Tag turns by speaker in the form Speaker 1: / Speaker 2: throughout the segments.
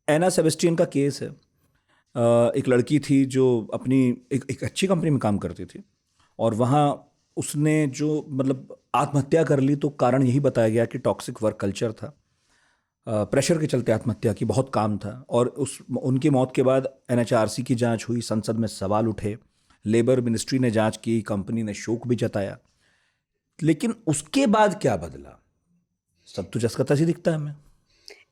Speaker 1: एना Sebastian का case है। एक लड़की थी जो अपनी एक अच्छी कंपनी में काम करती थी, और वहाँ उसने जो मतलब आत्महत्या कर ली, तो कारण यही बताया गया कि टॉक्सिक वर्क कल्चर था। प्रेशर के चलते आत्महत्या की, बहुत काम था। और उनकी मौत के बाद एनएचआरसी की जांच हुई, संसद में सवाल उठे, लेबर मिनिस्ट्री ने जांच की, कंपनी ने शोक भी जताया। लेकिन उसके बाद क्या बदला? सब तो जसकता सी दिखता है हमें।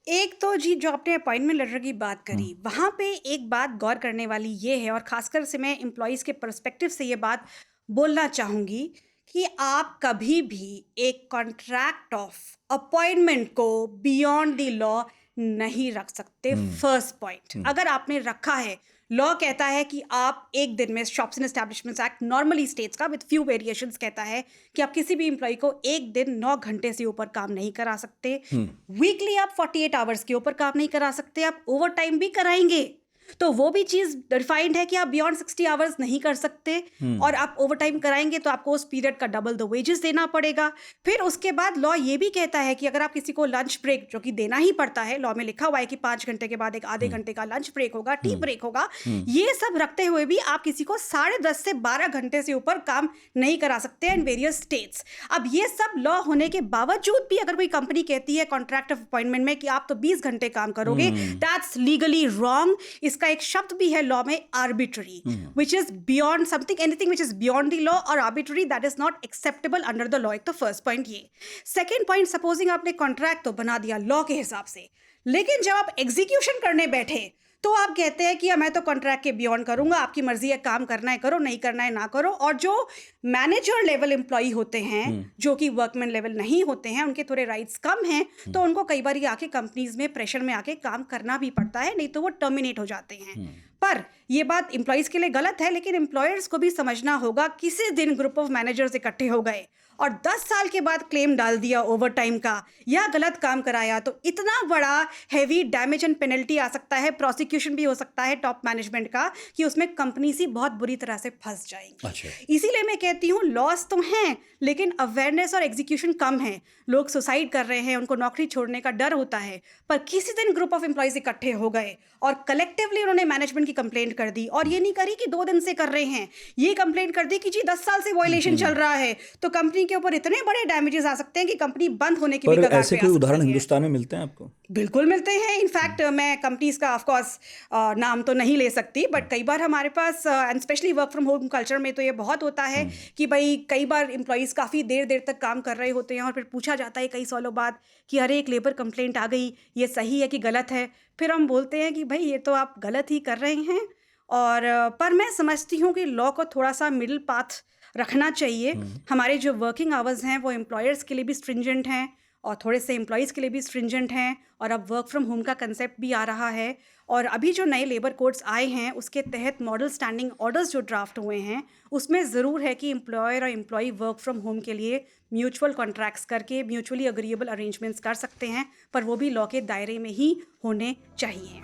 Speaker 2: एक तो जी जो आपने अपॉइंटमेंट लेटर की बात
Speaker 1: हम्म।
Speaker 2: करी, वहाँ पे एक बात गौर करने वाली ये है, और ख़ासकर से मैं एम्प्लॉइज़ के पर्सपेक्टिव से ये बात बोलना चाहूँगी कि आप कभी भी एक कॉन्ट्रैक्ट ऑफ अपॉइंटमेंट को बियॉन्ड द लॉ नहीं रख सकते।
Speaker 1: हम्म।
Speaker 2: फर्स्ट पॉइंट,
Speaker 1: हम्म।
Speaker 2: अगर आपने रखा है, लॉ कहता है कि आप एक दिन में, shops and establishments act normally states का विद फ्यू वेरिएशंस कहता है कि आप किसी भी एम्प्लॉय को एक दिन 9 घंटे से ऊपर काम नहीं करा सकते।
Speaker 1: हम्म।
Speaker 2: वीकली आप 48 आवर्स के ऊपर काम नहीं करा सकते। आप ओवर टाइम भी कराएंगे तो वो भी चीज डिफाइंड है कि आप बियॉन्ड 60 आवर्स नहीं कर सकते, और आप ओवर टाइम कराएंगे तो आपको उस पीरियड का डबल द वेजेस देना पड़ेगा। फिर उसके बाद लॉ ये भी कहता है कि अगर आप किसी को लंच ब्रेक, जो कि देना ही पड़ता है, लॉ में लिखा हुआ है कि 5 घंटे के बाद एक आधे घंटे का लंच ब्रेक होगा, टी ब्रेक होगा, ये सब रखते हुए भी आप किसी को 10.5 से 12 घंटे से ऊपर काम नहीं करा सकते इन वेरियस स्टेट्स। अब ये सब लॉ होने के बावजूद भी अगर कोई कंपनी कहती है कॉन्ट्रैक्ट ऑफ अपॉइंटमेंट में कि आप तो 20 घंटे काम करोगे, दैट्स लीगली रॉन्ग। इसका एक शब्द भी है लॉ में, arbitrary, which is beyond something, anything which is beyond the law, और arbitrary that is not acceptable under the law. एक तो फर्स्ट पॉइंट ये। सेकेंड पॉइंट, सपोजिंग आपने कॉन्ट्रैक्ट तो बना दिया लॉ के हिसाब से, लेकिन जब आप एग्जीक्यूशन करने बैठे तो आप कहते हैं कि मैं तो कॉन्ट्रैक्ट के बियॉन्ड करूंगा, आपकी मर्जी है, काम करना है करो, नहीं करना है ना करो। और जो मैनेजर लेवल एम्प्लॉई होते हैं, जो कि वर्कमैन लेवल नहीं होते हैं, उनके थोड़े राइट्स कम हैं, तो उनको कई बार आके कंपनीज में प्रेशर में आके काम करना भी पड़ता है, नहीं तो वो टर्मिनेट हो जाते हैं। पर ये बात एम्प्लॉइज के लिए गलत है, लेकिन एम्प्लॉयर्स को भी समझना होगा, किसी दिन ग्रुप ऑफ मैनेजर्स इकट्ठे हो गए और 10 साल के बाद क्लेम डाल दिया ओवर टाइम का या गलत काम कराया, तो इतना बड़ा हैवी डैमेज एंड पेनल्टी आ सकता है, प्रोसिक्यूशन भी हो सकता है टॉप मैनेजमेंट का, कि उसमें कंपनी सी बहुत बुरी तरह से फंस जाएंगी।
Speaker 1: अच्छा।
Speaker 2: इसीलिए मैं कहती हूँ लॉस तो हैं, लेकिन अवेयरनेस और एग्जीक्यूशन कम है। लोग सुसाइड कर रहे हैं, उनको नौकरी छोड़ने का डर होता है, पर किसी दिन ग्रुप ऑफ एम्प्लॉयज इकट्ठे हो गए और कलेक्टिवली उन्होंने मैनेजमेंट की कंप्लेंट कर दी, और ये नहीं करी कि 2 दिन से कर रहे हैं, ये कंप्लेंट कर दी कि जी 10 साल से वायलेशन चल रहा है, तो कंपनी के ऊपर इतने बड़े डैमेजेस आ सकते हैं कि कंपनी बंद होने की भी
Speaker 1: पर
Speaker 2: कगार
Speaker 1: ऐसे
Speaker 2: पे
Speaker 1: कोई
Speaker 2: आ
Speaker 1: उदाहरण
Speaker 2: सकती है।
Speaker 1: हिंदुस्तान में मिलते हैं आपको?
Speaker 2: बिल्कुल मिलते हैं। इनफैक्ट मैं कंपनीज का ऑफकोर्स नाम तो नहीं ले सकती, बट कई बार हमारे पास, and specially work from home culture में तो ये बहुत होता है कि भाई कई बार एम्प्लॉयज़ काफ़ी देर देर तक काम कर रहे होते हैं, और फिर पूछा जाता है कई सालों बाद कि अरे एक लेबर कंप्लेंट आ गई, ये सही है कि गलत है? फिर हम बोलते हैं कि भाई ये तो आप गलत ही कर रहे हैं। और पर मैं समझती हूँ कि लॉ को थोड़ा सा मिडिल पाथ रखना चाहिए। हमारे जो वर्किंग आवर्स हैं वो एम्प्लॉयर्स के लिए भी स्ट्रिंजेंट हैं, और थोड़े से एम्प्लॉयज़ के लिए भी स्ट्रिंजेंट हैं, और अब वर्क फ्रॉम होम का कंसेप्ट भी आ रहा है, और अभी जो नए लेबर कोड्स आए हैं उसके तहत मॉडल स्टैंडिंग ऑर्डर्स जो ड्राफ्ट हुए हैं, उसमें ज़रूर है कि एम्प्लॉयर और एम्प्लॉई वर्क फ्रॉम होम के लिए म्यूचुअल कॉन्ट्रैक्ट्स करके म्यूचुअली अग्रीएबल अरेंजमेंट्स कर सकते हैं, पर वो भी लॉ के दायरे में ही होने चाहिए।